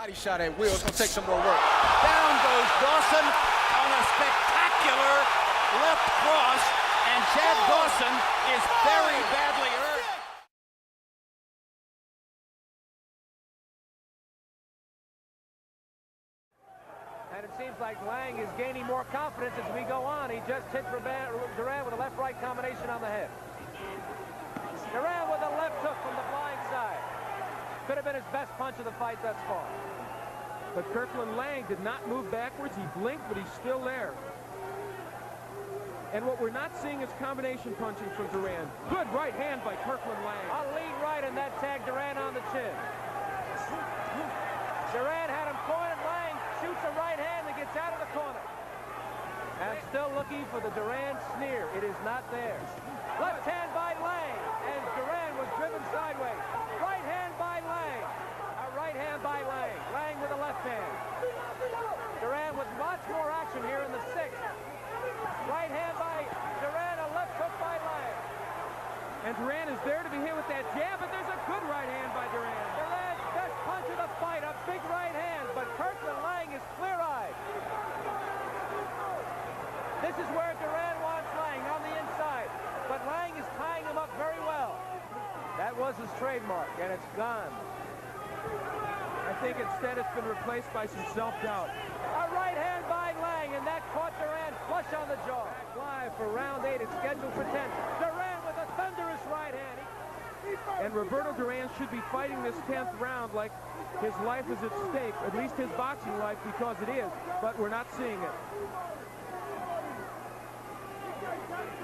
Body shot at will. It's going to take some more work. Down goes Dawson on a spectacular left cross, and Chad Dawson is very badly hurt. And it seems like Lang is gaining more confidence as we go on. He just hit Duran with a left-right combination on the head. Duran with a left hook from the blind side. Could have been his best punch of the fight thus far. But Kirkland Lang did not move backwards. He blinked, but he's still there. And what we're not seeing is combination punching from Duran. Good right hand by Kirkland Lang. A lead right, and that tagged Duran on the chin. Duran had him cornered. Lang shoots a right hand that gets out of the corner. And still looking for the Duran sneer. It is not there. Left hand by Lang, and Duran was driven sideways. Right hand by Lang. A right hand by Lang. Lang with a left hand. Duran with much more action here in the sixth. Right hand by Duran, a left hook by Lang. And Duran is there to be hit with that jab, but there's a good right hand by Duran. Duran's best punch of the fight, a big right hand, but Kirkland Lang is clear-eyed. This is where Duran wants Lang, on the inside. But Lang is tying him up very well. That was his trademark, and it's gone. I think instead it's been replaced by some self-doubt. A right hand by Lang, and that caught Duran flush on the jaw. Live for round 8, it's scheduled for 10. Duran with a thunderous right hand. And Roberto Duran should be fighting this 10th round like his life is at stake, at least his boxing life, because it is, but we're not seeing it.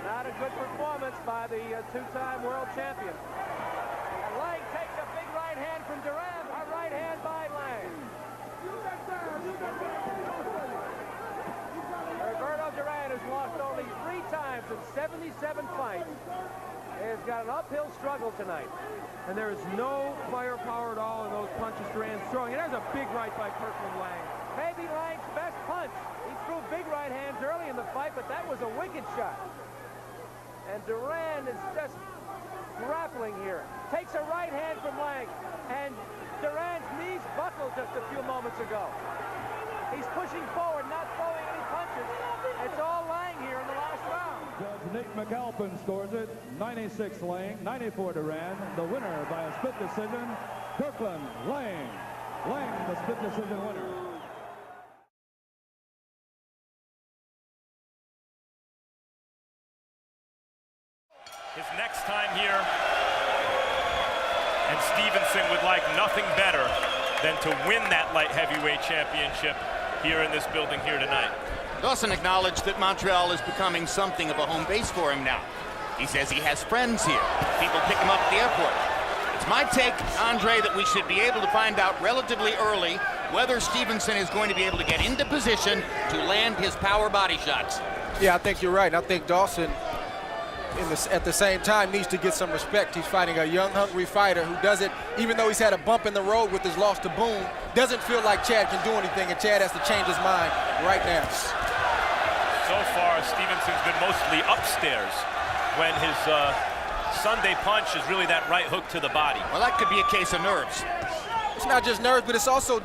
Not a good performance by the two-time world champion. And Lang takes a big right hand from Duran. A right hand by Lang. Roberto Duran has lost only 3 times in 77 fights. He has got an uphill struggle tonight. And there is no firepower at all in those punches Duran's throwing. And there's a big right by Kirkland Lang. Maybe Lang's best punch. He threw big right hands early in the fight, but that was a wicked shot. And Duran is just grappling here. Takes a right hand from Lang. And Duran's knees buckled just a few moments ago. He's pushing forward, not throwing any punches. It's all Lang here in the last round. Judge Nick McAlpin scores it. 96 Lang, 94 Duran. The winner by a split decision, Kirkland Lang. Lang, the split decision winner. His next time here, and Stevenson would like nothing better than to win that light heavyweight championship here in this building here tonight. Dawson acknowledged that Montreal is becoming something of a home base for him now. He says he has friends here. People pick him up at the airport. It's my take, Andre, that we should be able to find out relatively early whether Stevenson is going to be able to get into position to land his power body shots. Yeah, I think you're right. I think Dawson, at the same time, needs to get some respect. He's fighting a young, hungry fighter who doesn't, even though he's had a bump in the road with his loss to Boone, doesn't feel like Chad can do anything, and Chad has to change his mind right now. So far, Stevenson's been mostly upstairs when his Sunday punch is really that right hook to the body. Well, that could be a case of nerves. It's not just nerves, but it's also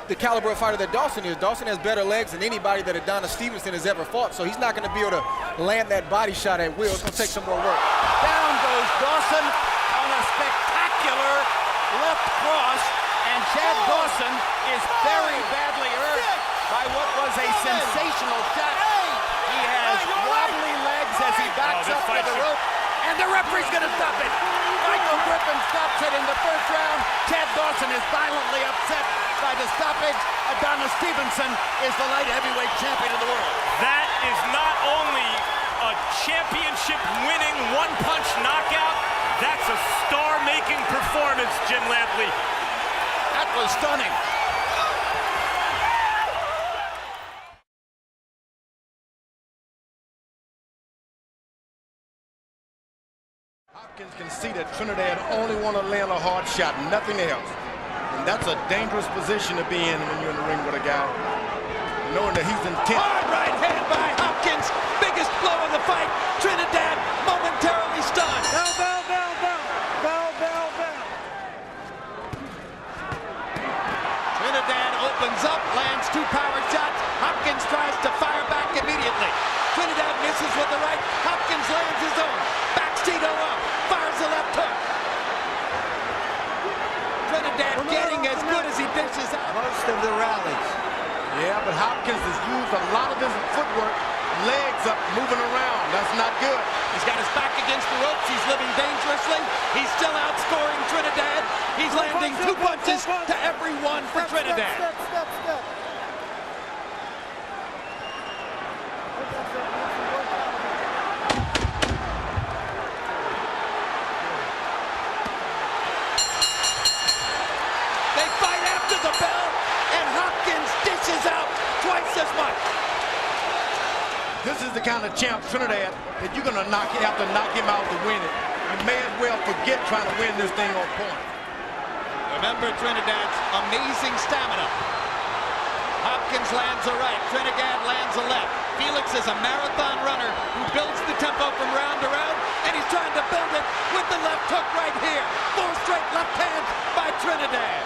the caliber of fighter that Dawson is. Dawson has better legs than anybody that Adonis Stevenson has ever fought, so he's not going to be able to land that body shot at will. It's going to take some more work. Down goes Dawson on a spectacular left cross, and Chad Dawson is very badly hurt by what was a sensational shot. He has wobbly legs as he backs up to the rope, and the referee's going to stop it. Michael Griffin stops it in the first round. Chad Dawson is violently upset by the stoppage. Adonis Stevenson is the light heavyweight champion of the world. That is not only a championship-winning one-punch knockout, that's a star-making performance, Jim Lampley. That was stunning. Hopkins can see that Trinidad only want to land a hard shot, nothing else. And that's a dangerous position to be in when you're in the ring with a guy, knowing that he's intent. Hard right hand by Hopkins. Biggest blow of the fight. Trinidad momentarily stunned. Bell, bell, bell, bell. Bell, bell, bell. Trinidad opens up, lands 2 power shots. Hopkins tries to fire back immediately. Trinidad misses with the right. Hopkins lands his own. Backs Tito up. Fires the left hook. Trinidad getting as good as he dishes out. Most of the rallies. Yeah, but Hopkins has used a lot of his footwork, legs up, moving around. That's not good. He's got his back against the ropes. He's living dangerously. He's still outscoring Trinidad. He's landing 2 punches to every one for Trinidad. They fight after the bell, and Hopkins dishes out twice as much. This is the kind of champ, Trinidad, that you're going to have to knock him out to win it. You may as well forget trying to win this thing on point. Remember Trinidad's amazing stamina. Hopkins lands a right, Trinidad lands a left. Felix is a marathon runner who builds the tempo from round to round, and he's trying to build it with the left hook right here. 4 straight left hands by Trinidad.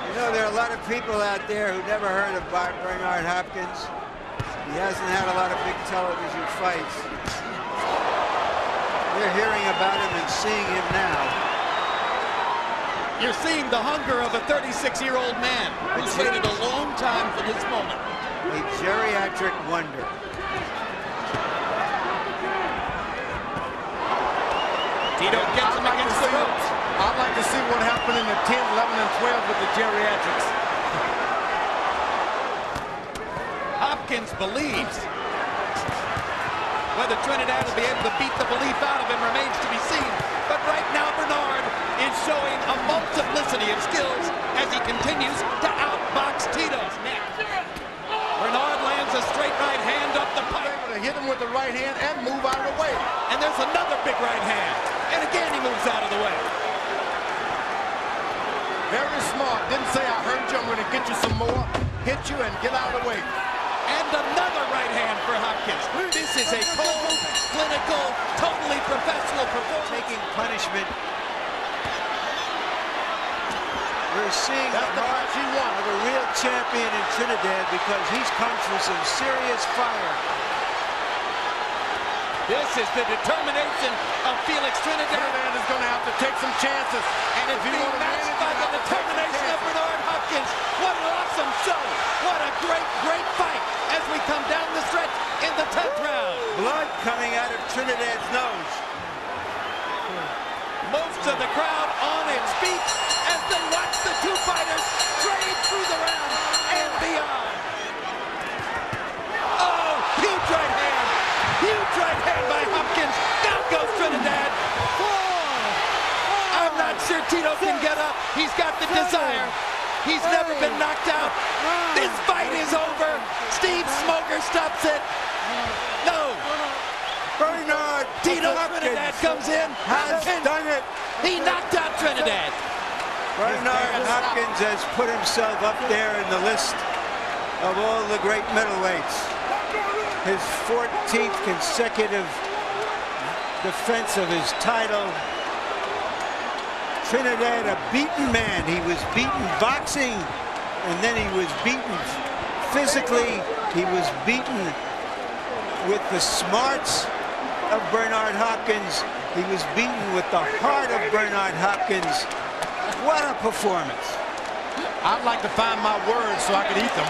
You know, there are a lot of people out there who never heard of Bernard Hopkins. He hasn't had a lot of big television fights. We're hearing about him and seeing him now. You're seeing the hunger of a 36-year-old man who's waited a long time for this moment. A geriatric wonder. Tito gets him against the ropes. I'd like to see what happened in the 10, 11, and 12 with the geriatrics. Hopkins believes. Whether Trinidad will be able to beat the belief out of him remains to be seen. But right now, Bernard is showing a multiplicity of skills as he continues to outbox Tito's neck. Bernard lands a straight right hand up the pipe. Able to hit him with the right hand and move out of the way. And there's another big right hand. And again, he moves out of the way. Very smart. Didn't say, I heard you, I'm going to get you some more. Hit you and get out of the way. And another right hand for Hopkins. This is a cold, clinical, totally professional performance. Taking punishment. We're seeing That's the match he won. of a real champion in Trinidad because he's come through some serious fire. This is the determination of Felix Trinidad. Trinidad is going to have to take some chances. And it's being matched by the determination of Bernard Hopkins. What an awesome show. What a great, great fight as we come down the stretch in the 10th round. Blood coming out of Trinidad's nose. Most of the crowd on its feet as they watch the 2 fighters trade through the round and beyond. Oh, huge right hand. Huge right hand by Hopkins. Down goes Trinidad. I'm not sure Tito can get up. He's got the desire. He's never been knocked out. This fight is over. Steve Smoker stops it. No. Bernard Tito Trinidad comes in. has done it. He knocked out Trinidad. Bernard Hopkins has put himself up there in the list of all the great middleweights. His 14th consecutive defense of his title. Trinidad, a beaten man. He was beaten boxing, and then he was beaten physically. He was beaten with the smarts of Bernard Hopkins. He was beaten with the heart of Bernard Hopkins. What a performance. I'd like to find my words so I could eat them.